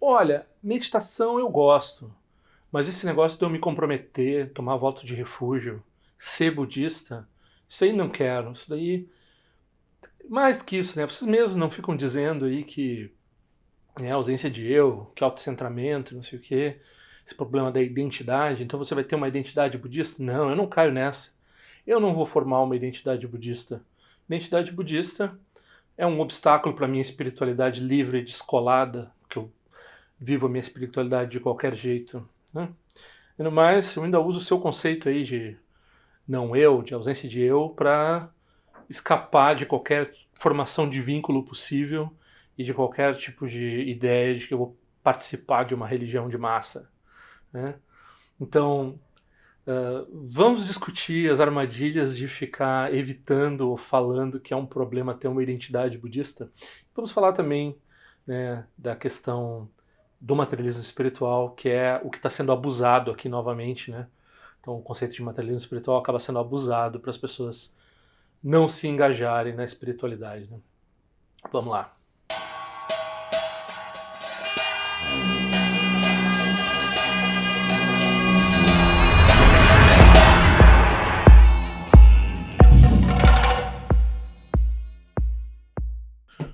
Olha, meditação eu gosto, mas esse negócio de eu me comprometer, tomar voto de refúgio, ser budista, isso aí não quero. Isso daí, mais do que isso, né? Vocês mesmos não ficam dizendo aí que ausência de eu, que autocentramento, não sei o quê, esse problema da identidade, então você vai ter uma identidade budista? Não, eu não caio nessa. Eu não vou formar uma identidade budista. Identidade budista é um obstáculo para a minha espiritualidade livre e descolada, que eu vivo a minha espiritualidade de qualquer jeito, né? E no mais, eu ainda uso o seu conceito aí de não eu, de ausência de eu, para escapar de qualquer formação de vínculo possível e de qualquer tipo de ideia de que eu vou participar de uma religião de massa, né? Então, vamos discutir as armadilhas de ficar evitando ou falando que é um problema ter uma identidade budista. Vamos falar também, né, da questão do materialismo espiritual, que é o que está sendo abusado aqui novamente, né? Então o conceito de materialismo espiritual acaba sendo abusado para as pessoas não se engajarem na espiritualidade, né? Vamos lá.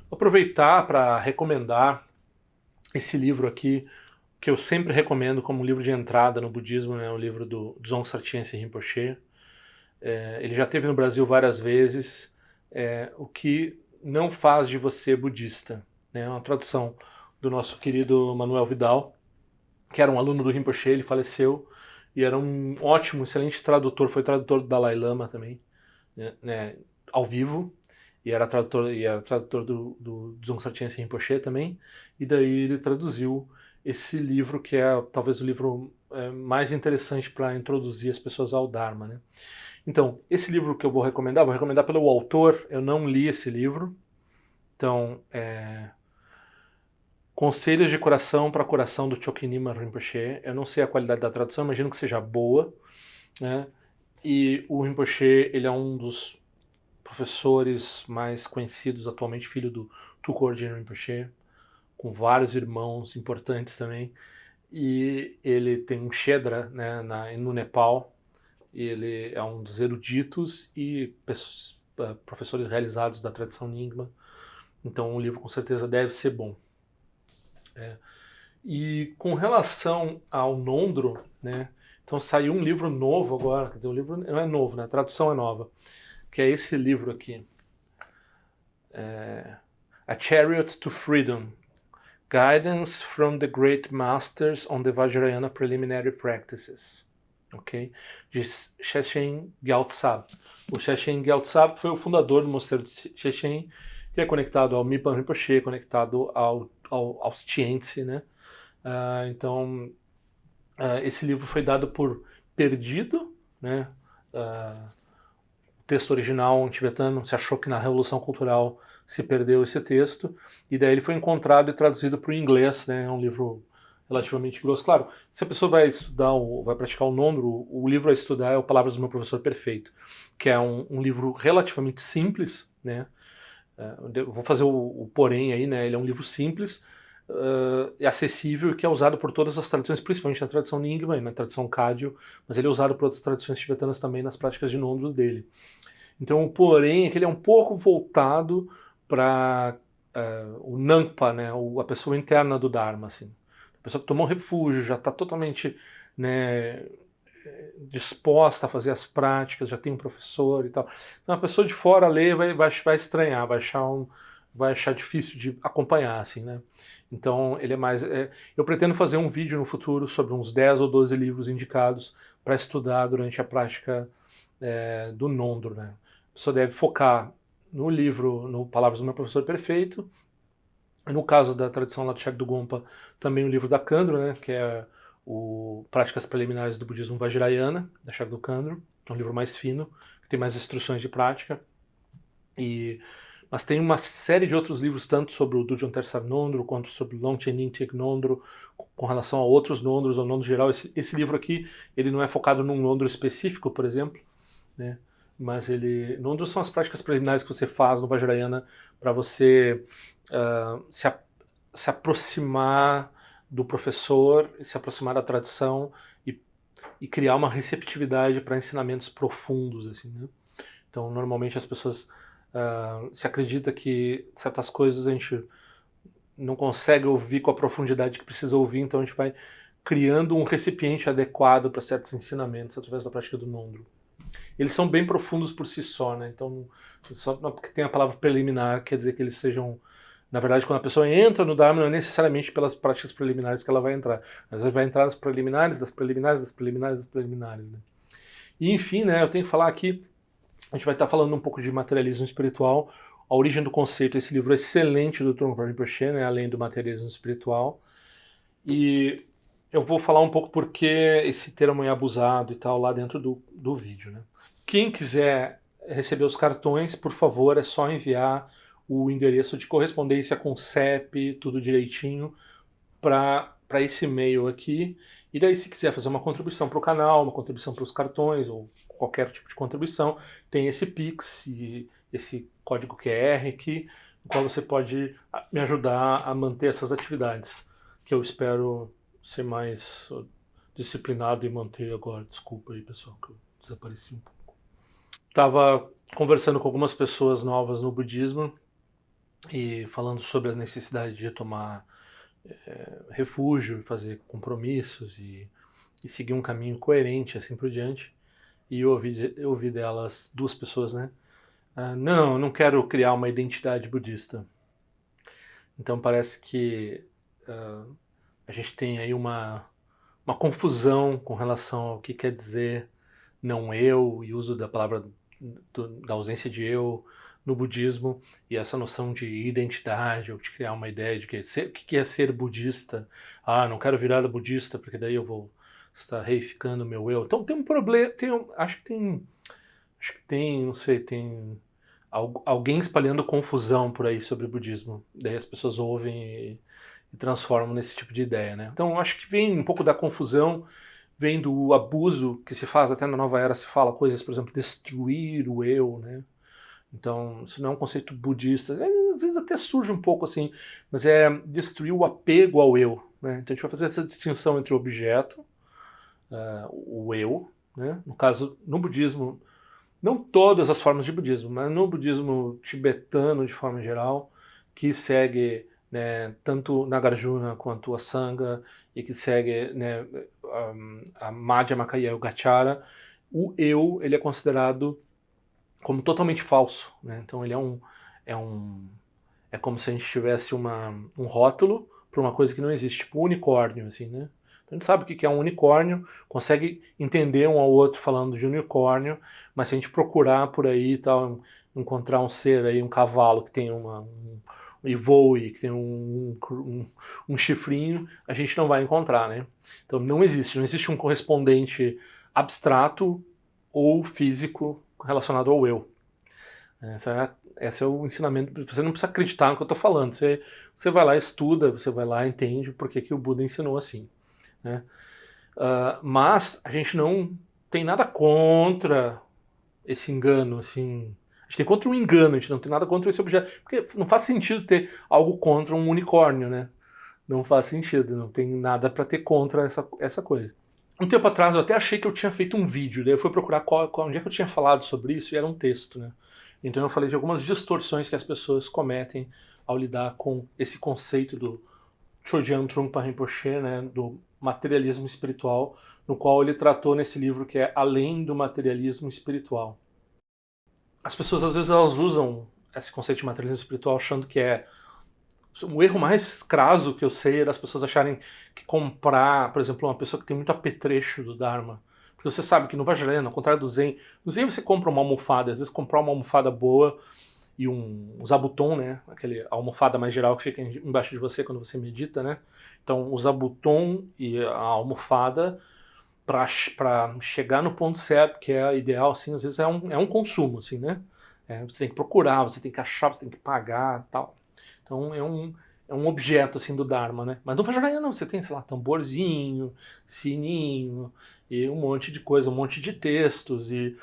Vou aproveitar para recomendar esse livro aqui, que eu sempre recomendo como um livro de entrada no budismo, né? O livro do Dzongkar Chögyam Rinpoche. Ele já esteve no Brasil várias vezes. O que não faz de você budista, né? Uma tradução do nosso querido Manuel Vidal, que era um aluno do Rinpoche, ele faleceu e era um ótimo, excelente tradutor, foi tradutor do Dalai Lama também, né, ao vivo, e era tradutor do Dzongkar Chögyam Rinpoche também, e daí ele traduziu esse livro que é talvez o livro mais interessante para introduzir as pessoas ao Dharma, né? Então, esse livro que eu vou recomendar pelo autor, eu não li esse livro, então, Conselhos de Coração para Coração do Chokyi Rinpoche, eu não sei a qualidade da tradução, imagino que seja boa, né? E o Rinpoche, ele é um dos professores mais conhecidos atualmente, filho do Tulku Urgyen Rinpoche, com vários irmãos importantes também, e ele tem um Shedra, né, no Nepal, e ele é um dos eruditos e professores realizados da tradição Nyingma, então o livro com certeza deve ser bom. E com relação ao Nondro, né, então saiu um livro novo agora, quer dizer, o livro não é novo, né, a tradução é nova, que é esse livro aqui, A Chariot to Freedom, Guidance from the Great Masters on the Vajrayana Preliminary Practices, ok? De Shechen Gyaltsab. O Shechen Gyaltsab foi o fundador do mosteiro de Shechen, que é conectado ao Mipan Rinpoche, conectado aos Tientse, né? Então, esse livro foi dado por perdido, né? O texto original tibetano se achou que na Revolução Cultural se perdeu esse texto, e daí ele foi encontrado e traduzido para o inglês, né? É um livro relativamente grosso. Claro, se a pessoa vai estudar, vai praticar o Nondro, o livro a estudar é o Palavras do Meu Professor Perfeito, que é um livro relativamente simples, né? Eu vou fazer o porém aí, né? Ele é um livro simples, é acessível e que é usado por todas as tradições, principalmente na tradição Nyingma e na tradição Kagyu, mas ele é usado por outras tradições tibetanas também nas práticas de Nondro dele. Então, o porém é que ele é um pouco voltado para o Nangpa, né, a pessoa interna do Dharma, assim. A pessoa que tomou refúgio, já está totalmente, né, disposta a fazer as práticas, já tem um professor e tal. Então, a pessoa de fora lê vai estranhar, vai achar difícil de acompanhar, assim, né? Então, ele é mais... eu pretendo fazer um vídeo no futuro sobre uns 10 ou 12 livros indicados para estudar durante a prática do Nondro, né? A pessoa deve focar no livro, no Palavras do Meu Professor Perfeito, no caso da tradição lá do Shakya Gompa, também o livro da Khandro, né, que é o Práticas Preliminares do Budismo Vajrayana, da Shakya Khandro, é um livro mais fino, que tem mais instruções de prática, mas tem uma série de outros livros, tanto sobre o Dudjom Tersar Nondro, quanto sobre o Longchen Nyingtik Nondro, com relação a outros Nondros, ao Nondro geral. Esse livro aqui, ele não é focado num Nondro específico, por exemplo, né? Mas Nondros são as práticas preliminares que você faz no Vajrayana para você se aproximar do professor, se aproximar da tradição e criar uma receptividade para ensinamentos profundos, assim, né? Então, normalmente as pessoas se acredita que certas coisas a gente não consegue ouvir com a profundidade que precisa ouvir, então a gente vai criando um recipiente adequado para certos ensinamentos através da prática do Nondro. Eles são bem profundos por si só, né? Então, só porque tem a palavra preliminar, quer dizer que eles sejam... Na verdade, quando a pessoa entra no Dharma, não é necessariamente pelas práticas preliminares que ela vai entrar. Mas ela vai entrar nas preliminares, das preliminares, das preliminares, das preliminares. Né? E, enfim, né, eu tenho que falar aqui, a gente vai estar falando um pouco de materialismo espiritual, a origem do conceito. Esse livro é excelente do Trungpa Rinpoche, né, além do materialismo espiritual. E eu vou falar um pouco porque esse termo é abusado e tal lá dentro do vídeo. Né? Quem quiser receber os cartões, por favor, é só enviar o endereço de correspondência com CEP, tudo direitinho, para esse e-mail aqui. E daí, se quiser fazer uma contribuição para o canal, uma contribuição para os cartões, ou qualquer tipo de contribuição, tem esse Pix e esse código QR aqui, no qual você pode me ajudar a manter essas atividades, que eu espero ser mais disciplinado e manter agora. Desculpa aí, pessoal, que eu desapareci um pouco. Estava conversando com algumas pessoas novas no budismo, e falando sobre a necessidade de tomar refúgio e fazer compromissos e seguir um caminho coerente, assim por diante. E eu ouvi delas, duas pessoas, né? Não, eu não quero criar uma identidade budista. Então parece que a gente tem aí uma confusão com relação ao que quer dizer não eu e uso da palavra da ausência de eu no budismo, e essa noção de identidade, ou de criar uma ideia de o que é ser budista. Não quero virar budista, porque daí eu vou estar reificando o meu eu. Então tem um problema, acho que tem, não sei, tem alguém espalhando confusão por aí sobre o budismo. Daí as pessoas ouvem e transformam nesse tipo de ideia, né? Então acho que vem um pouco da confusão, vem do abuso que se faz, até na Nova Era se fala coisas, por exemplo, destruir o eu, né? Então, isso não é um conceito budista. Às vezes até surge um pouco assim, mas é destruir o apego ao eu. Né? Então a gente vai fazer essa distinção entre o objeto, o eu, né? No caso, no budismo, não todas as formas de budismo, mas no budismo tibetano de forma geral, que segue, né, tanto Nagarjuna quanto a Sangha, e que segue, né, a Madhyamaka e a Yogacara, o eu ele é considerado como totalmente falso, né? Então ele é como se a gente tivesse um rótulo para uma coisa que não existe, tipo um unicórnio, assim, né? Então a gente sabe o que é um unicórnio, consegue entender um ao outro falando de unicórnio, mas se a gente procurar por aí e tal, encontrar um ser aí, um cavalo que tem e voe, que tem um chifrinho, a gente não vai encontrar, né? Então não existe um correspondente abstrato ou físico relacionado ao eu. Esse é o ensinamento. Você não precisa acreditar no que eu estou falando. Você vai lá, estuda, você vai lá, entende por que o Buda ensinou assim. Né? Mas a gente não tem nada contra esse engano. Assim. A gente tem contra o engano, a gente não tem nada contra esse objeto. Porque não faz sentido ter algo contra um unicórnio. Né? Não faz sentido, não tem nada para ter contra essa coisa. Um tempo atrás eu até achei que eu tinha feito um vídeo, daí eu fui procurar onde é que eu tinha falado sobre isso e era um texto, né? Então eu falei de algumas distorções que as pessoas cometem ao lidar com esse conceito do Chodjam Trungpa Rinpoche, né, do materialismo espiritual, no qual ele tratou nesse livro que é Além do Materialismo Espiritual. As pessoas às vezes elas usam esse conceito de materialismo espiritual achando que é o erro mais crasso que eu sei é das pessoas acharem que comprar, por exemplo, uma pessoa que tem muito apetrecho do Dharma. Porque você sabe que no Vajrayana, ao contrário do Zen, no Zen você compra uma almofada, às vezes comprar uma almofada boa e um zabuton, né? Aquele almofada mais geral que fica embaixo de você quando você medita, né? Então o zabuton e a almofada para chegar no ponto certo, que é ideal, assim, às vezes é um consumo, assim, né? Você tem que procurar, você tem que achar, você tem que pagar, tal. Então é um objeto assim do Dharma, né? Mas no Vajrayana não, você tem, sei lá, tamborzinho, sininho, e um monte de coisa, um monte de textos, e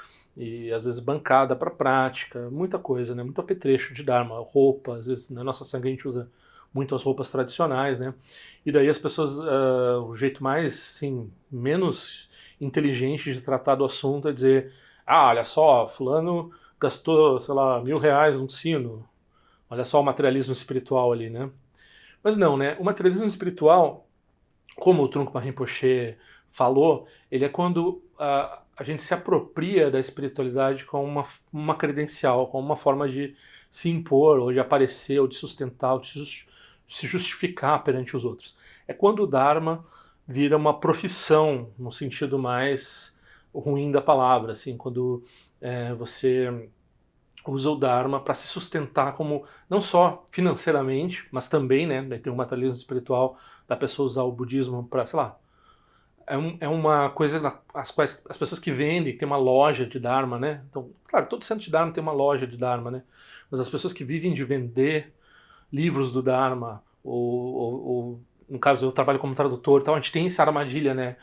às vezes bancada para prática, muita coisa, né? Muito apetrecho de Dharma, roupa, às vezes na nossa sangue a gente usa muito as roupas tradicionais, né? E daí as pessoas, o jeito mais, assim, menos inteligente de tratar do assunto é dizer, ah, olha só, fulano gastou, sei lá, R$ 1.000 num sino, olha só o materialismo espiritual ali, né? Mas não, né? O materialismo espiritual, como o Trungpa Rinpoche falou, ele é quando a gente se apropria da espiritualidade com uma credencial, com uma forma de se impor, ou de aparecer, ou de sustentar, ou de se justificar perante os outros. É quando o Dharma vira uma profissão, no sentido mais ruim da palavra, assim, quando você usa o Dharma para se sustentar como, não só financeiramente, mas também, né, tem um materialismo espiritual da pessoa usar o budismo para, sei lá, é uma coisa as quais as pessoas que vendem, tem uma loja de Dharma, né? Então, claro, todo centro de Dharma tem uma loja de Dharma, né? Mas as pessoas que vivem de vender livros do Dharma, ou no caso eu trabalho como tradutor, então a gente tem essa armadilha, né?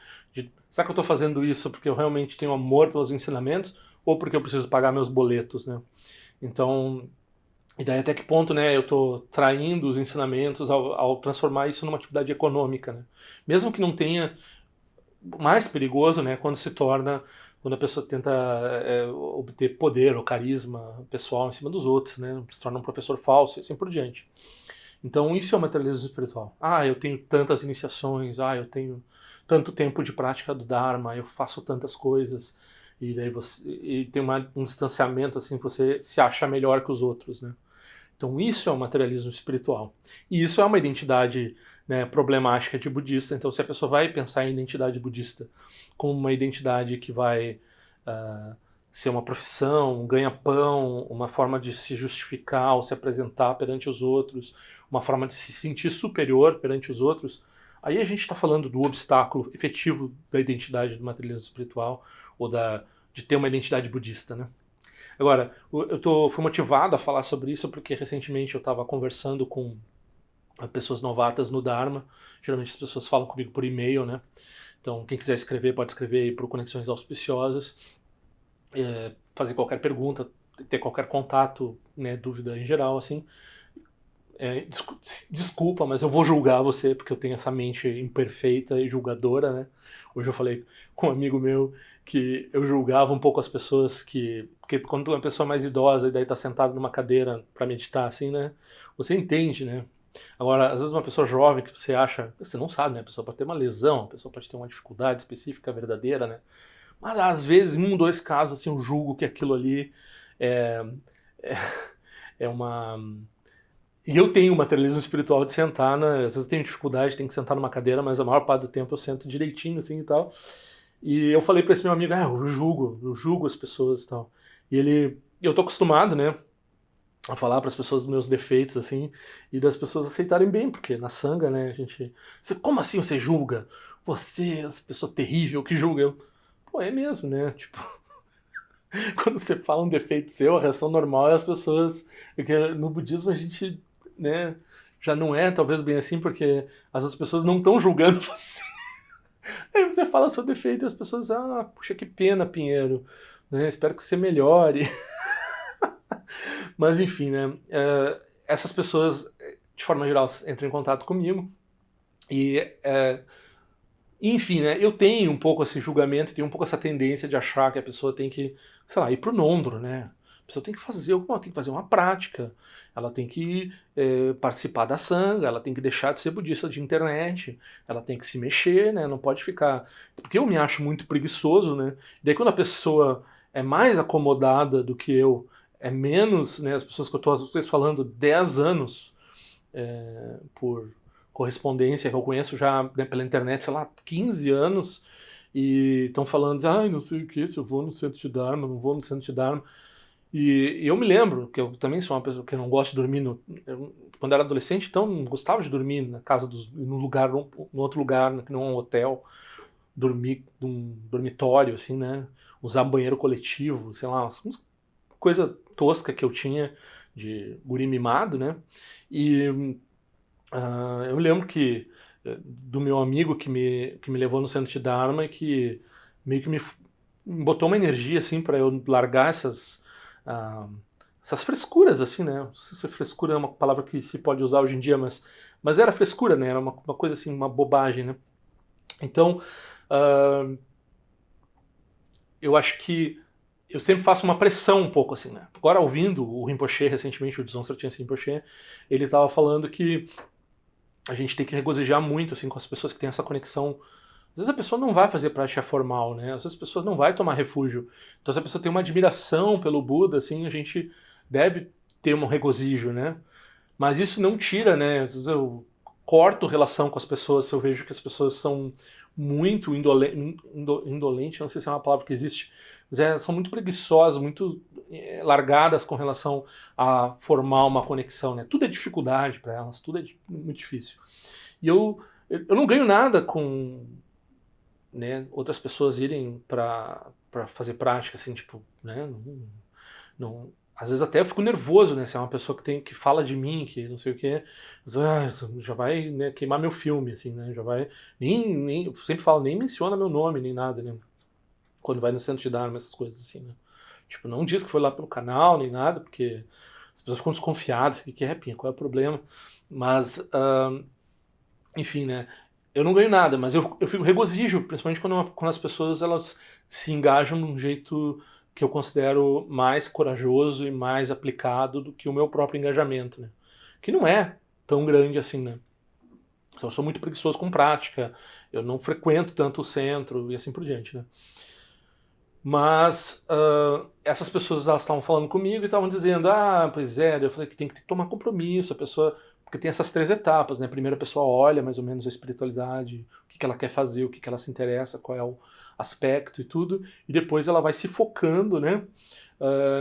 Será que eu estou fazendo isso porque eu realmente tenho amor pelos ensinamentos ou porque eu preciso pagar meus boletos, né? Então, e daí até que ponto, né, eu estou traindo os ensinamentos ao transformar isso numa atividade econômica, né? Mesmo que não tenha, mais perigoso, né, quando se torna, quando a pessoa tenta obter poder ou carisma pessoal em cima dos outros, né, se torna um professor falso e assim por diante. Então isso é o materialismo espiritual. Ah, eu tenho tantas iniciações, eu tenho tanto tempo de prática do Dharma, eu faço tantas coisas, e daí e tem um distanciamento assim, você se acha melhor que os outros, né? Então isso é o materialismo espiritual. E isso é uma identidade, né, problemática de budista. Então se a pessoa vai pensar em identidade budista como uma identidade que vai ser uma profissão, um ganha-pão, uma forma de se justificar ou se apresentar perante os outros, uma forma de se sentir superior perante os outros, aí a gente está falando do obstáculo efetivo da identidade do materialismo espiritual ou de ter uma identidade budista, né? Agora, fui motivado a falar sobre isso porque recentemente eu estava conversando com pessoas novatas no Dharma. Geralmente as pessoas falam comigo por e-mail, né? Então, quem quiser escrever, pode escrever aí por Conexões Auspiciosas, fazer qualquer pergunta, ter qualquer contato, né, dúvida em geral, assim. Desculpa, mas eu vou julgar você porque eu tenho essa mente imperfeita e julgadora, né? Hoje eu falei com um amigo meu que eu julgava um pouco as pessoas porque quando uma pessoa mais idosa e daí tá sentada numa cadeira para meditar assim, né? Você entende, né? Agora, às vezes uma pessoa jovem que você acha, você não sabe, né? A pessoa pode ter uma lesão, a pessoa pode ter uma dificuldade específica verdadeira, né? Mas às vezes, em um, dois casos, assim, eu julgo que aquilo ali é, é, é uma. E eu tenho o materialismo espiritual de sentar, né? Às vezes eu tenho dificuldade, tenho que sentar numa cadeira, mas a maior parte do tempo eu sento direitinho, assim e tal. E eu falei pra esse meu amigo, eu julgo as pessoas e tal. Eu tô acostumado, né, a falar para as pessoas dos meus defeitos, assim, e das pessoas aceitarem bem, porque na sanga, né, a gente. Como assim você julga? Você, essa pessoa terrível que julga. Pô, é mesmo, né? Tipo, quando você fala um defeito seu, a reação normal é as pessoas. Porque no budismo a gente, né, já não é talvez bem assim, porque as outras pessoas não estão julgando você. Aí você fala seu defeito e as pessoas, puxa, que pena, Pinheiro, né? Espero que você melhore. Mas enfim, né? Essas pessoas, de forma geral, entram em contato comigo e enfim, né, eu tenho um pouco esse julgamento, tenho um pouco essa tendência de achar que a pessoa tem que, sei lá, ir pro Nondro, né? A pessoa tem que fazer uma prática, ela tem que participar da sanga, ela tem que deixar de ser budista de internet, ela tem que se mexer, né? Não pode ficar. Porque eu me acho muito preguiçoso, né? Daí quando a pessoa é mais acomodada do que eu, é menos, né? As pessoas que eu estou às vezes falando 10 anos por correspondência que eu conheço já, né, pela internet, sei lá, 15 anos, e estão falando, não sei o que, se eu vou no centro de Dharma, não vou no centro de Dharma. E eu me lembro que eu também sou uma pessoa que não gosta de dormir quando era adolescente, então não gostava de dormir na casa no lugar, no outro lugar, num hotel, dormir num dormitório, assim, né? Usar banheiro coletivo, sei lá, coisa tosca que eu tinha de guri mimado, né? E eu lembro que do meu amigo que me levou no centro de Dharma e que meio que me botou uma energia assim para eu largar ah, essas frescuras, assim, né? Não sei se frescura é uma palavra que se pode usar hoje em dia, mas era frescura, né? Era uma coisa assim, uma bobagem, né? Então, uh, eu acho que eu sempre faço uma pressão um pouco, assim, né? Agora, ouvindo o Rinpoche recentemente, o Dzongchen Rinpoche, ele estava falando que a gente tem que regozijar muito, assim, com as pessoas que têm essa conexão. Às vezes a pessoa não vai fazer prática formal, né? Às vezes a pessoa não vai tomar refúgio. Então, se a pessoa tem uma admiração pelo Buda, assim, a gente deve ter um regozijo, né? Mas isso não tira, né? Às vezes eu corto relação com as pessoas se eu vejo que as pessoas são muito indolentes, não sei se é uma palavra que existe, mas são muito preguiçosas, muito largadas com relação a formar uma conexão, né? Tudo é dificuldade para elas, tudo é muito difícil. E eu não ganho nada com, né, outras pessoas irem para fazer prática, assim, tipo, né? Não, às vezes até eu fico nervoso, né? Se é uma pessoa que fala de mim, que não sei o quê, já vai, né, queimar meu filme, assim, né? Já vai. Eu sempre falo, nem menciona meu nome, nem nada, né? Quando vai no centro de Dharma, essas coisas assim, né? Tipo, não diz que foi lá pelo canal, nem nada, porque as pessoas ficam desconfiadas, o que é, Pinha, qual é o problema? Mas, enfim, né? Eu não ganho nada, mas eu fico regozijo, principalmente quando as pessoas elas se engajam de um jeito que eu considero mais corajoso e mais aplicado do que o meu próprio engajamento, né? Que não é tão grande assim, né? Então eu sou muito preguiçoso com prática, eu não frequento tanto o centro e assim por diante, né? Mas essas pessoas elas estavam falando comigo e estavam dizendo, pois é, eu falei que tem que tomar compromisso, a pessoa, porque tem essas 3 etapas, né? Primeiro a pessoa olha mais ou menos a espiritualidade, o que ela quer fazer, o que ela se interessa, qual é o aspecto e tudo, e depois ela vai se focando, né?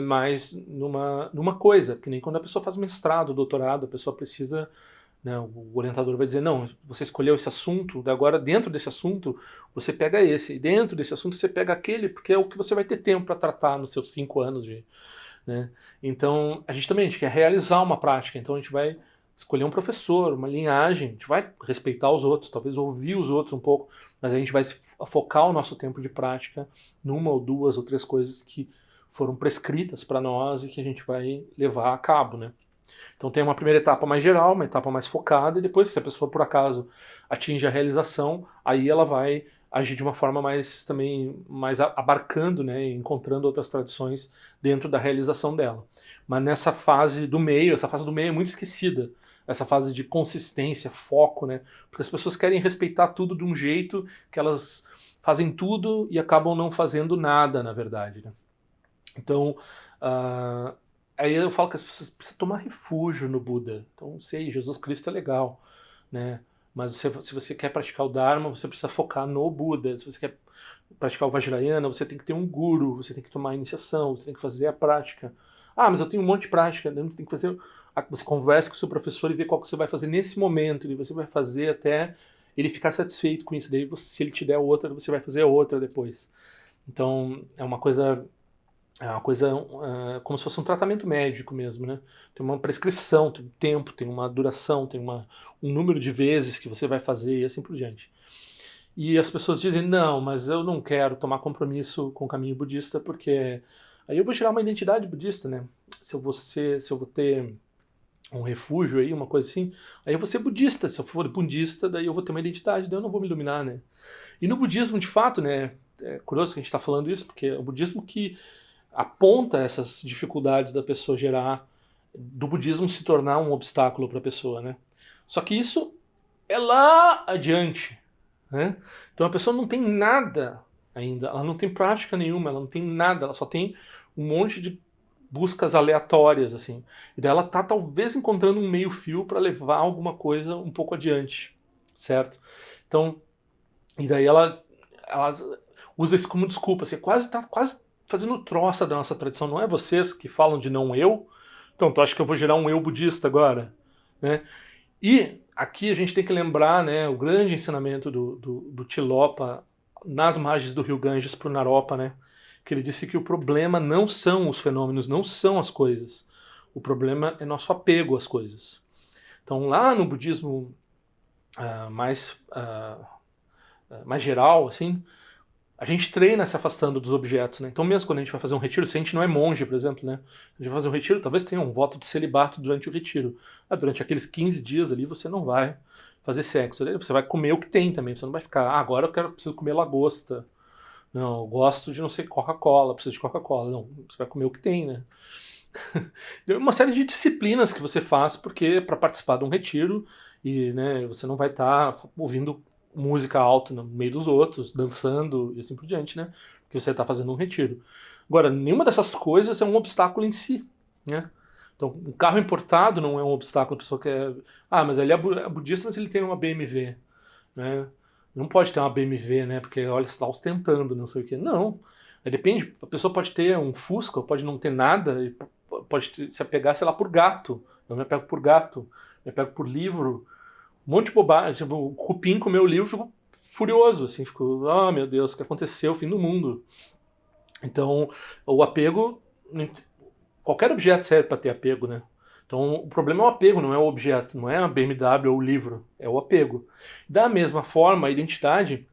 Mais numa coisa, que nem quando a pessoa faz mestrado, doutorado, a pessoa precisa, né, o orientador vai dizer, não, você escolheu esse assunto, agora dentro desse assunto você pega esse, e dentro desse assunto você pega aquele, porque é o que você vai ter tempo para tratar nos seus 5 anos de... Né? Então, a gente quer realizar uma prática, então a gente vai escolher um professor, uma linhagem, a gente vai respeitar os outros, talvez ouvir os outros um pouco, mas a gente vai focar o nosso tempo de prática numa ou 2 ou 3 coisas que foram prescritas para nós e que a gente vai levar a cabo, né? Então tem uma primeira etapa mais geral, uma etapa mais focada, e depois, se a pessoa por acaso atinge a realização, aí ela vai agir de uma forma mais também mais abarcando, né, encontrando outras tradições dentro da realização dela. Mas nessa fase do meio, essa fase do meio é muito esquecida. Essa fase de consistência, foco, né? Porque as pessoas querem respeitar tudo de um jeito que elas fazem tudo e acabam não fazendo nada, na verdade, né? Então, uh, aí eu falo que as pessoas precisam tomar refúgio no Buda. Então, sei, Jesus Cristo é legal, né? Mas se você quer praticar o Dharma, você precisa focar no Buda. Se você quer praticar o Vajrayana, você tem que ter um guru, você tem que tomar a iniciação, você tem que fazer a prática. Mas eu tenho um monte de prática, né? Você tem que fazer. Você conversa com o seu professor e vê qual que você vai fazer nesse momento, e você vai fazer até ele ficar satisfeito com isso. Daí, se ele te der outra, você vai fazer outra depois. Então, é uma coisa como se fosse um tratamento médico mesmo, né? Tem uma prescrição, tem um tempo, tem uma duração, tem um número de vezes que você vai fazer e assim por diante. E as pessoas dizem, não, mas eu não quero tomar compromisso com o caminho budista porque aí eu vou gerar uma identidade budista, né? Se eu vou ter um refúgio aí, uma coisa assim, aí eu vou ser budista. Se eu for budista, daí eu vou ter uma identidade, daí eu não vou me iluminar, né? E no budismo, de fato, né? É curioso que a gente está falando isso, porque é o budismo que aponta essas dificuldades da pessoa gerar, do budismo se tornar um obstáculo para a pessoa, né? Só que isso é lá adiante, né? Então a pessoa não tem nada ainda, ela não tem prática nenhuma, ela não tem nada, ela só tem um monte de buscas aleatórias, assim. E daí ela tá talvez encontrando um meio fio para levar alguma coisa um pouco adiante, certo? Então, e daí ela usa isso como desculpa, assim, tá quase fazendo troça da nossa tradição. Não é vocês que falam de não eu? Então, tu acha que eu vou gerar um eu budista agora? Né? E aqui a gente tem que lembrar, né, o grande ensinamento do Tilopa nas margens do rio Ganges para o Naropa, né? Que ele disse que o problema não são os fenômenos, não são as coisas. O problema é nosso apego às coisas. Então, lá no budismo mais geral, assim, a gente treina se afastando dos objetos, né? Então mesmo quando a gente vai fazer um retiro, se a gente não é monge, por exemplo, né? A gente vai fazer um retiro, talvez tenha um voto de celibato durante o retiro. Durante aqueles 15 dias ali você não vai fazer sexo, você vai comer o que tem também, você não vai ficar, agora preciso comer lagosta, não, eu gosto de não sei, Coca-Cola, preciso de Coca-Cola, não, você vai comer o que tem, né? Uma série de disciplinas que você faz porque para participar de um retiro e, né, você não vai estar ouvindo música alta no meio dos outros, dançando e assim por diante, né? Porque você está fazendo um retiro. Agora, nenhuma dessas coisas é um obstáculo em si, né? Então, um carro importado não é um obstáculo, a pessoa quer... mas ele é budista, mas ele tem uma BMW, né? Não pode ter uma BMW, né? Porque, olha, você está ostentando, não sei o quê. Não. Depende, a pessoa pode ter um Fusca, pode não ter nada, e pode se apegar, sei lá, por gato. Eu me apego por gato, me apego por livro, um monte de bobagem. Tipo, o cupim comeu o livro, fico furioso, assim, fico, meu Deus, o que aconteceu? O fim do mundo. Então, o apego, qualquer objeto serve para ter apego, né? Então, o problema é o apego, não é o objeto, não é a BMW ou o livro, é o apego. Da mesma forma, a identidade,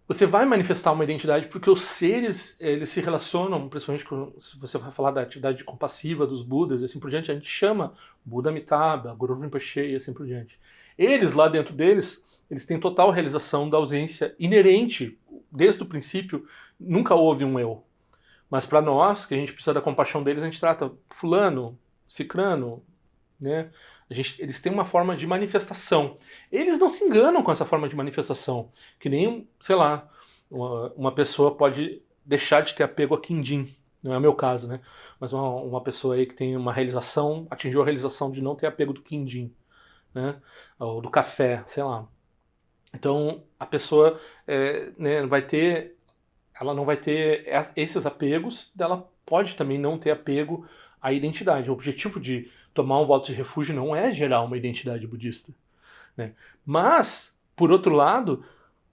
você vai manifestar uma identidade porque os seres, eles se relacionam, principalmente se você vai falar da atividade compassiva dos Budas e assim por diante, a gente chama Buda Amitabha, Guru Rinpoche e assim por diante. Eles, lá dentro deles, eles têm total realização da ausência inerente, desde o princípio, nunca houve um eu. Mas para nós, que a gente precisa da compaixão deles, a gente trata fulano, cicrano, né? Eles têm uma forma de manifestação. Eles não se enganam com essa forma de manifestação. Que nem, sei lá, uma pessoa pode deixar de ter apego a quindim. Não é o meu caso, né? Mas uma pessoa aí que tem uma realização, atingiu a realização de não ter apego do quindim, né? Ou do café, sei lá. Então, a pessoa né, ela não vai ter esses apegos, ela pode também não ter apego à identidade. O objetivo de tomar um voto de refúgio não é gerar uma identidade budista, né? Mas, por outro lado,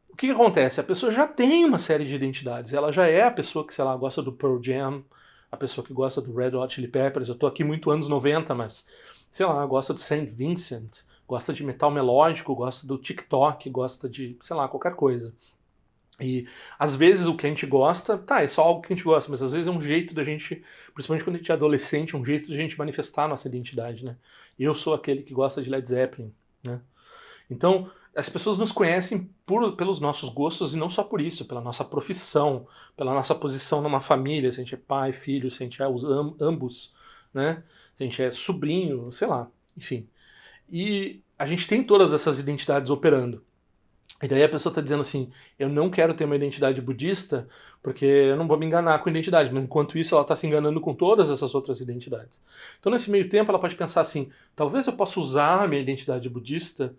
o que acontece? A pessoa já tem uma série de identidades. Ela já é a pessoa que, sei lá, gosta do Pearl Jam, a pessoa que gosta do Red Hot Chili Peppers. Eu tô aqui muito anos 90, mas, sei lá, gosta do Saint Vincent, gosta de metal melódico, gosta do TikTok, gosta de, sei lá, qualquer coisa. E às vezes o que a gente gosta, é só algo que a gente gosta, mas às vezes é um jeito da gente, principalmente quando a gente é adolescente, um jeito da gente manifestar a nossa identidade, né? Eu sou aquele que gosta de Led Zeppelin, né? Então, as pessoas nos conhecem pelos nossos gostos e não só por isso, pela nossa profissão, pela nossa posição numa família, se a gente é pai, filho, se a gente é ambos, né? Se a gente é sobrinho, sei lá, enfim. E a gente tem todas essas identidades operando. E daí a pessoa está dizendo assim, eu não quero ter uma identidade budista porque eu não vou me enganar com a identidade, mas enquanto isso ela está se enganando com todas essas outras identidades. Então nesse meio tempo ela pode pensar assim, talvez eu possa usar a minha identidade budista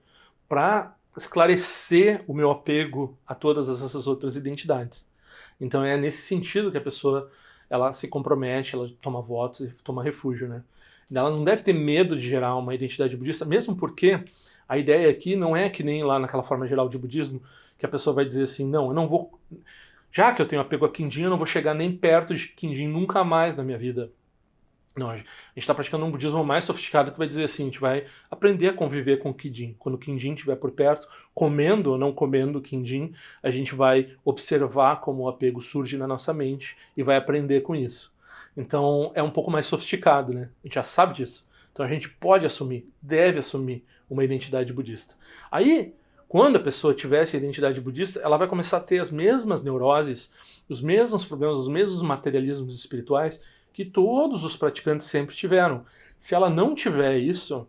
para esclarecer o meu apego a todas essas outras identidades. Então é nesse sentido que a pessoa ela se compromete, ela toma votos e toma refúgio, né? Ela não deve ter medo de gerar uma identidade budista, mesmo porque a ideia aqui não é que nem lá naquela forma geral de budismo, que a pessoa vai dizer assim, não, eu não vou... Já que eu tenho apego a quindim, eu não vou chegar nem perto de quindim nunca mais na minha vida. Não, a gente está praticando um budismo mais sofisticado que vai dizer assim, a gente vai aprender a conviver com o quindim. Quando o quindim estiver por perto, comendo ou não comendo o quindim, a gente vai observar como o apego surge na nossa mente e vai aprender com isso. Então é um pouco mais sofisticado, né? A gente já sabe disso. Então a gente pode assumir, deve assumir uma identidade budista. Aí, quando a pessoa tiver essa identidade budista, ela vai começar a ter as mesmas neuroses, os mesmos problemas, os mesmos materialismos espirituais que todos os praticantes sempre tiveram. Se ela não tiver isso,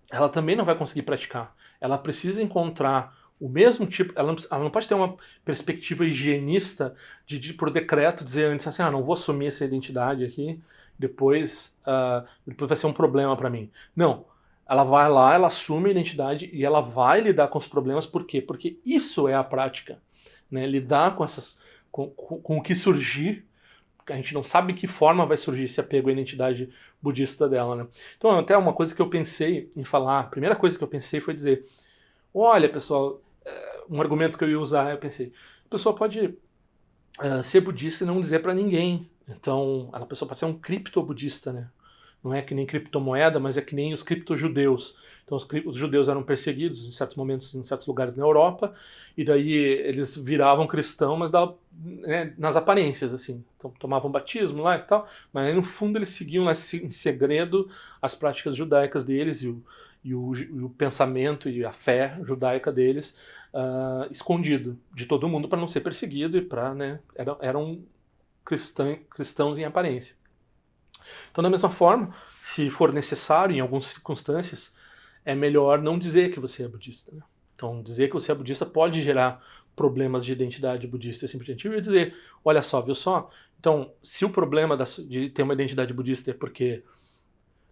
ela também não vai conseguir praticar. Ela precisa encontrar o mesmo tipo... Ela não pode ter uma perspectiva higienista de por decreto, dizer antes assim, não vou assumir essa identidade aqui, depois vai ser um problema para mim. Não. Ela vai lá, ela assume a identidade e ela vai lidar com os problemas. Por quê? Porque isso é a prática, né? Lidar com o que surgir. A gente não sabe que forma vai surgir esse apego à identidade budista dela, né? Então, até uma coisa que eu pensei em falar, a primeira coisa que eu pensei foi dizer, olha, pessoal, um argumento que eu ia usar, eu pensei, a pessoa pode ser budista e não dizer para ninguém. Então, a pessoa pode ser um criptobudista, né? Não é que nem criptomoeda, mas é que nem os criptojudeus. Então os judeus eram perseguidos em certos momentos, em certos lugares na Europa, e daí eles viravam cristão, mas né, nas aparências, assim. Então tomavam batismo lá e tal, mas aí no fundo eles seguiam em segredo as práticas judaicas deles e o pensamento e a fé judaica deles escondido de todo mundo para não ser perseguido e para, né, eram cristãos em aparência. Então, da mesma forma, se for necessário, em algumas circunstâncias, é melhor não dizer que você é budista. Né? Então, dizer que você é budista pode gerar problemas de identidade budista e assim por diante. Eu ia dizer, olha só, viu só? Então, se o problema de ter uma identidade budista é porque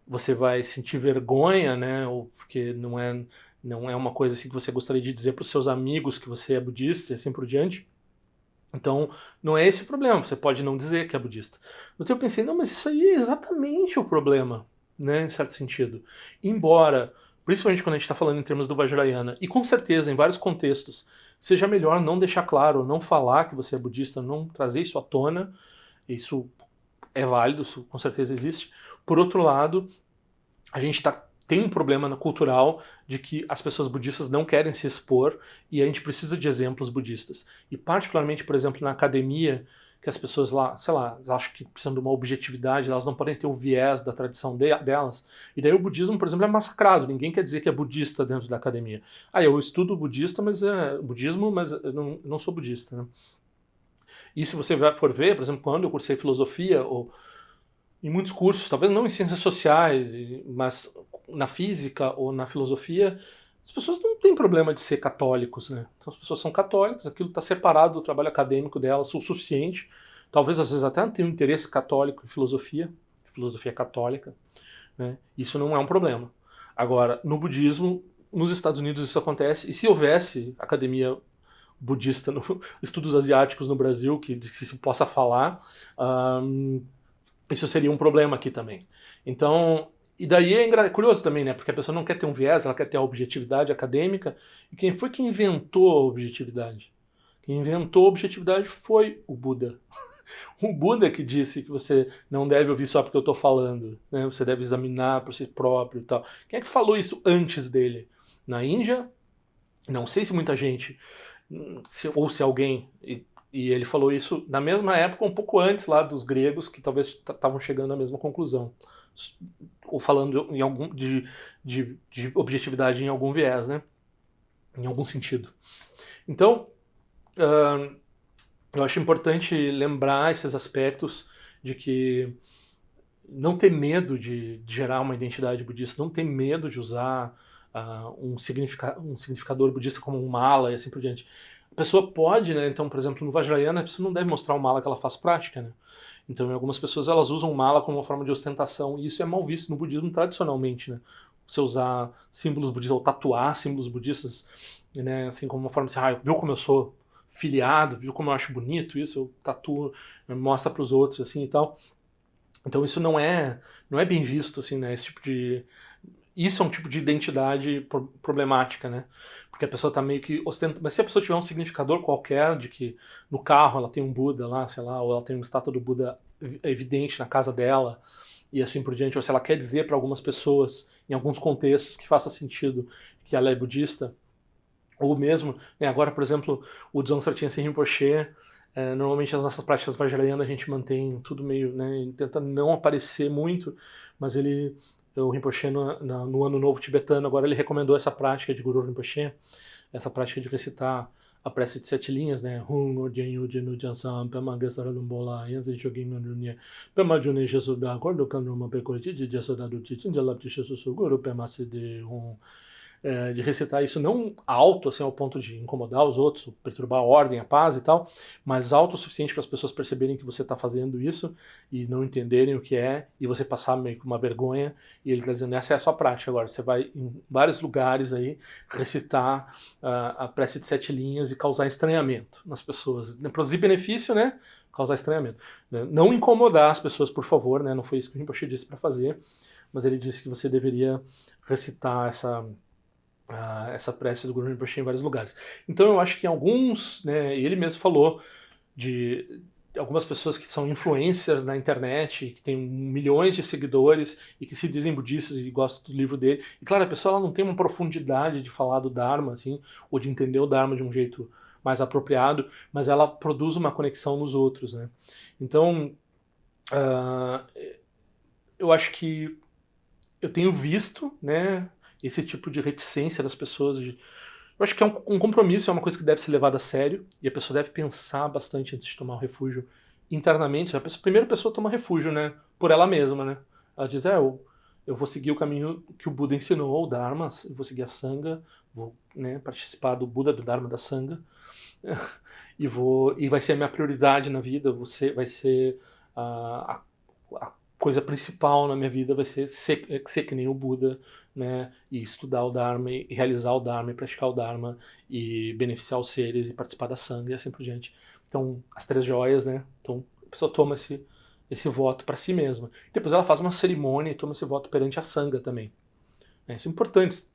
você vai sentir vergonha, né, ou porque não é uma coisa assim que você gostaria de dizer para os seus amigos que você é budista e assim por diante, então, não é esse o problema, você pode não dizer que é budista. Então eu pensei, não, mas isso aí é exatamente o problema, né, em certo sentido. Embora, principalmente quando a gente está falando em termos do Vajrayana, e com certeza em vários contextos, seja melhor não deixar claro, não falar que você é budista, não trazer isso à tona, isso é válido, isso com certeza existe. Por outro lado, a gente tem um problema cultural de que as pessoas budistas não querem se expor e a gente precisa de exemplos budistas. E particularmente, por exemplo, na academia, que as pessoas lá, sei lá, acham que precisam de uma objetividade, elas não podem ter o viés da tradição delas. E daí o budismo, por exemplo, é massacrado. Ninguém quer dizer que é budista dentro da academia. Eu estudo budista, mas budismo, mas eu não sou budista. Né? E se você for ver, por exemplo, quando eu cursei filosofia, ou em muitos cursos, talvez não em ciências sociais, mas na física ou na filosofia, as pessoas não têm problema de ser católicos, né? Então as pessoas são católicas, aquilo está separado do trabalho acadêmico delas o suficiente. Talvez às vezes até tenham um interesse católico em filosofia católica, né? Isso não é um problema. Agora, no budismo, nos Estados Unidos isso acontece, e se houvesse academia budista, estudos asiáticos no Brasil, que se possa falar, isso seria um problema aqui também. Então, e daí é curioso também, né? Porque a pessoa não quer ter um viés, ela quer ter a objetividade acadêmica. E quem foi que inventou a objetividade? Quem inventou a objetividade foi o Buda. O Buda que disse que você não deve ouvir só porque eu estou falando, né? Você deve examinar por si próprio e tal. Quem é que falou isso antes dele? Na Índia? Não sei se muita gente, ou se alguém, e ele falou isso na mesma época, um pouco antes lá dos gregos, que talvez estavam chegando à mesma conclusão. Ou falando de objetividade em algum viés, né? Em algum sentido. Então, eu acho importante lembrar esses aspectos de que não ter medo de gerar uma identidade budista, não ter medo de usar um significador budista como um mala e assim por diante. A pessoa pode, né? Então, por exemplo, no Vajrayana, a pessoa não deve mostrar o mala que ela faz prática, né? Então, algumas pessoas elas usam mala como uma forma de ostentação, e isso é mal visto no budismo tradicionalmente, né? Você usar símbolos budistas ou tatuar símbolos budistas, né? Assim como uma forma de viu como eu sou filiado, viu como eu acho bonito isso, eu tatuo, mostra para os outros assim e tal. Então isso não é bem visto assim, né? Isso é um tipo de identidade problemática, né? Porque a pessoa tá meio que ostentando. Mas se a pessoa tiver um significador qualquer, de que no carro ela tem um Buda lá, sei lá, ou ela tem uma estátua do Buda evidente na casa dela, e assim por diante, ou se ela quer dizer para algumas pessoas, em alguns contextos, que faça sentido que ela é budista, ou mesmo, né, agora, por exemplo, o Dzongsa Rinpoche Rinpoche, normalmente as nossas práticas vajrayanas a gente mantém tudo meio, né, tenta não aparecer muito, mas o Rinpoche no Ano Novo Tibetano, agora ele recomendou essa prática de Guru Rinpoche, essa prática de recitar a prece de 7 linhas, né? Hum, Odian Yujin Nujan Sam, Pema Gesara Lumbola, Yanzen Shogin Nunya, Pema June Jesuda, Gordo Kanruma Pekoriti, Jesuda do Tichin, Jalapti Jesus, Guru Pema Sede, de recitar isso não alto, assim, ao ponto de incomodar os outros, perturbar a ordem, a paz e tal, mas alto o suficiente para as pessoas perceberem que você está fazendo isso e não entenderem o que é, e você passar meio que uma vergonha, e ele está dizendo, essa é a sua prática agora, você vai em vários lugares aí recitar a prece de 7 linhas e causar estranhamento nas pessoas, produzir benefício, né, causar estranhamento. Não incomodar as pessoas, por favor, né, não foi isso que o Rinpoche disse para fazer, mas ele disse que você deveria recitar essa prece do Guru Rinpoche em vários lugares. Então eu acho que em alguns, né, ele mesmo falou algumas pessoas que são influencers na internet, que têm milhões de seguidores e que se dizem budistas e gostam do livro dele. E claro, a pessoa ela não tem uma profundidade de falar do Dharma, assim, ou de entender o Dharma de um jeito mais apropriado, mas ela produz uma conexão nos outros, né? Então, eu acho que eu tenho visto, né, esse tipo de reticência das pessoas. Eu acho que é um compromisso, é uma coisa que deve ser levada a sério, e a pessoa deve pensar bastante antes de tomar um refúgio internamente. A primeira pessoa toma refúgio, né, por ela mesma, né? Ela diz, eu vou seguir o caminho que o Buda ensinou, o Dharma, eu vou seguir a Sangha, vou, né, participar do Buda, do Dharma, da Sangha, e vai ser a minha prioridade na vida, vai ser a coisa principal na minha vida vai ser que nem o Buda, né, e estudar o Dharma, e realizar o Dharma, e praticar o Dharma, e beneficiar os seres, e participar da Sangha, e assim por diante. Então, as 3 joias, né, então a pessoa toma esse voto para si mesma. Depois ela faz uma cerimônia e toma esse voto perante a Sangha também. Isso é importante.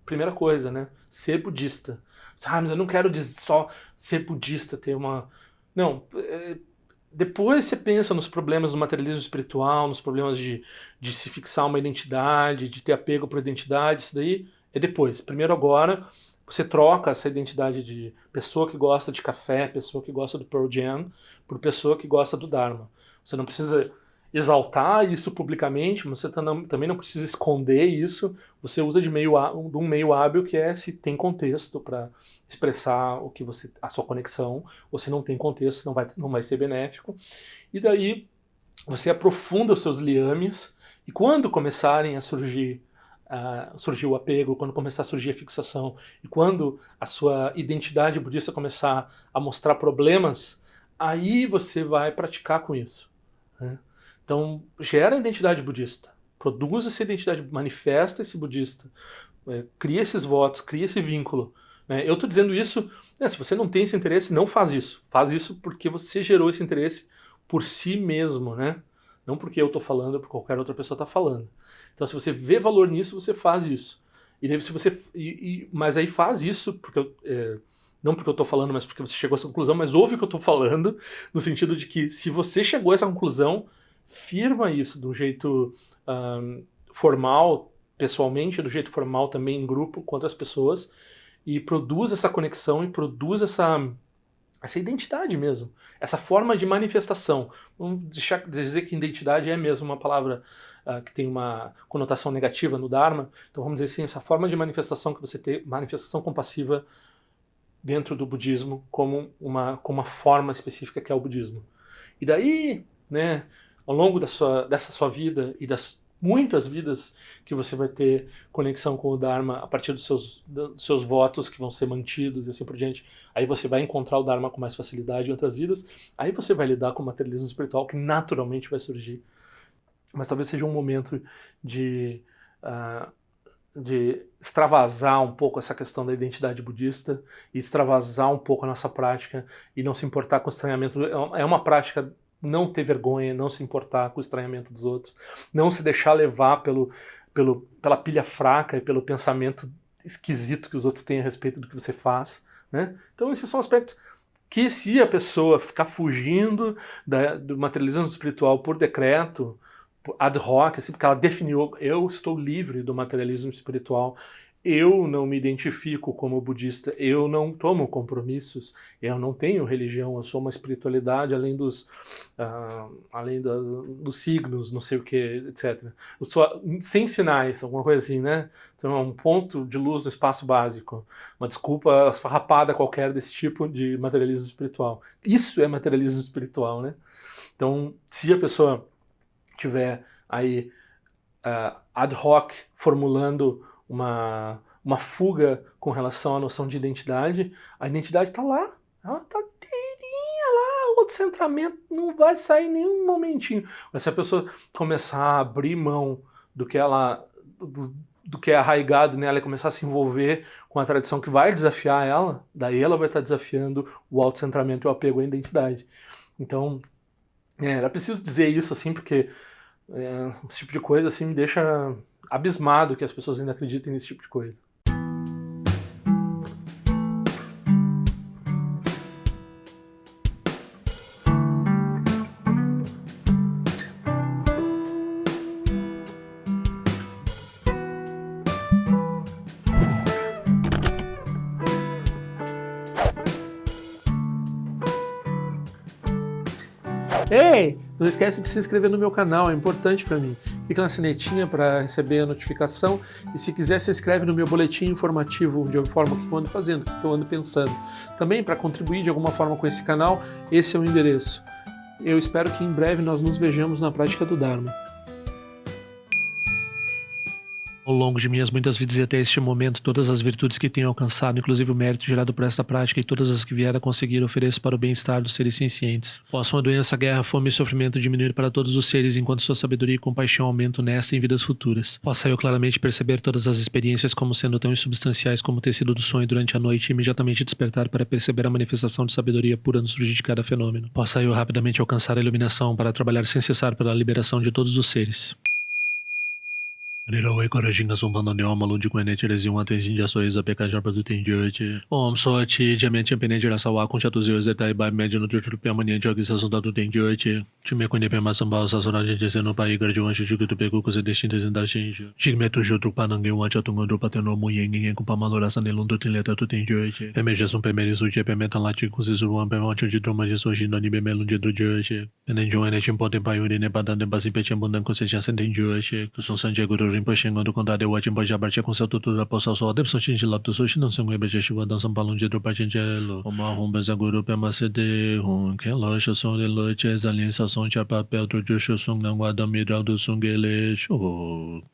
Primeira coisa, né, ser budista. Mas eu não quero só ser budista, ter uma... Não, depois você pensa nos problemas do materialismo espiritual, nos problemas de se fixar uma identidade, de ter apego por identidade, isso daí é depois. Primeiro agora, você troca essa identidade de pessoa que gosta de café, pessoa que gosta do Pearl Jam, por pessoa que gosta do Dharma. Você não precisa exaltar isso publicamente, mas você também não precisa esconder isso. Você usa de um meio hábil que é se tem contexto para expressar a sua conexão, ou se não tem contexto não vai ser benéfico. E daí você aprofunda os seus liames, e quando começarem a surgir o apego, quando começar a surgir a fixação, e quando a sua identidade budista começar a mostrar problemas, aí você vai praticar com isso, né? Então, gera a identidade budista, produz essa identidade, manifesta esse budista, cria esses votos, cria esse vínculo. Eu estou dizendo isso, se você não tem esse interesse, não faz isso. Faz isso porque você gerou esse interesse por si mesmo, né? Não porque eu estou falando, porque qualquer outra pessoa está falando. Então, se você vê valor nisso, você faz isso. E daí, se você, mas aí faz isso, porque não porque eu estou falando, mas porque você chegou a essa conclusão, mas ouve o que eu estou falando, no sentido de que se você chegou a essa conclusão, firma isso do jeito formal, pessoalmente, do jeito formal também em grupo com outras pessoas, e produz essa conexão e produz essa identidade mesmo, essa forma de manifestação. Vamos dizer que identidade é mesmo uma palavra que tem uma conotação negativa no Dharma, então vamos dizer assim, essa forma de manifestação que você tem, manifestação compassiva dentro do budismo como uma forma específica que é o budismo. E daí, né, ao longo dessa sua vida e das muitas vidas que você vai ter conexão com o Dharma a partir dos seus votos que vão ser mantidos e assim por diante, aí você vai encontrar o Dharma com mais facilidade em outras vidas, aí você vai lidar com o materialismo espiritual que naturalmente vai surgir. Mas talvez seja um momento de extravasar um pouco essa questão da identidade budista e extravasar um pouco a nossa prática e não se importar com o estranhamento. É uma prática não ter vergonha, não se importar com o estranhamento dos outros, não se deixar levar pela pilha fraca e pelo pensamento esquisito que os outros têm a respeito do que você faz, né? Então esses são aspectos que, se a pessoa ficar fugindo do materialismo espiritual por decreto, ad hoc, assim, porque ela definiu, eu estou livre do materialismo espiritual, eu não me identifico como budista, eu não tomo compromissos, eu não tenho religião, eu sou uma espiritualidade além dos signos, não sei o que, etc. Eu sou sem sinais, alguma coisa assim, né? Então, um ponto de luz no espaço básico, uma desculpa esfarrapada qualquer desse tipo de materialismo espiritual. Isso é materialismo espiritual, né? Então, se a pessoa tiver aí ad hoc formulando uma fuga com relação à noção de identidade, a identidade está lá, ela está inteirinha lá, o centramento não vai sair nenhum momentinho. Mas se a pessoa começar a abrir mão do que é arraigado nela e começar a se envolver com a tradição que vai desafiar ela, daí ela vai estar desafiando o autocentramento e o apego à identidade. Então, era preciso dizer isso assim, porque esse tipo de coisa assim me deixa abismado que as pessoas ainda acreditem nesse tipo de coisa. Ei, não esquece de se inscrever no meu canal, é importante para mim. Clica na sinetinha para receber a notificação e se quiser se inscreve no meu boletim informativo de forma que eu ando fazendo, o que eu ando pensando. Também para contribuir de alguma forma com esse canal, esse é o endereço. Eu espero que em breve nós nos vejamos na prática do Dharma. Ao longo de minhas muitas vidas e até este momento, todas as virtudes que tenho alcançado, inclusive o mérito gerado por esta prática e todas as que vier a conseguir, ofereço para o bem-estar dos seres sencientes. Possam a doença, a guerra, a fome e o sofrimento diminuir para todos os seres, enquanto sua sabedoria e compaixão aumentam nesta e em vidas futuras. Possa eu claramente perceber todas as experiências como sendo tão insubstanciais como o tecido do sonho durante a noite e imediatamente despertar para perceber a manifestação de sabedoria pura no surgir de cada fenômeno. Possa eu rapidamente alcançar a iluminação para trabalhar sem cessar pela liberação de todos os seres. Nirawe Korajinga Sumpanda Neoma Lundi Kwene Cherezi Wate Jinja Soeza Pekajar Produtin Joji Om Sochi Jamen Champene Jirasawa Conchatuzi Zetai Bai Mediano Tutu Piamania Jogi Sasunda Tutin Joji Chime Kwene Pema Samba Sasora Jinja no Pai Garjuan Shuku tu Peku Kose Destinta Zendar Shinju Jigme Tuju Trupanangue Wacha Tungandu Pateno Muyengi Kupamalora Sanelun Tutin Leta Tutin Joji Pemeja Sum Pemeri Suji Pemetan Lati Kuzizuan Pemancho de Droma de Soji Nani Bemelun de Joji Nenjoane Chimpote Payuri Nepadan de Basi Pechambundan Conseja Senten Joji Tusun Sanje Guru Rinpoche quando condado o Ajimbo Jabarche com seu tutor da poça só deve sochim de lapto sochi não são ebe jeshuva dan são palum de dropa gelo uma rumba zaguru pema cede hun que loja som de loche zalin sa som cha papel do joshu sung não guarda midral do sungele show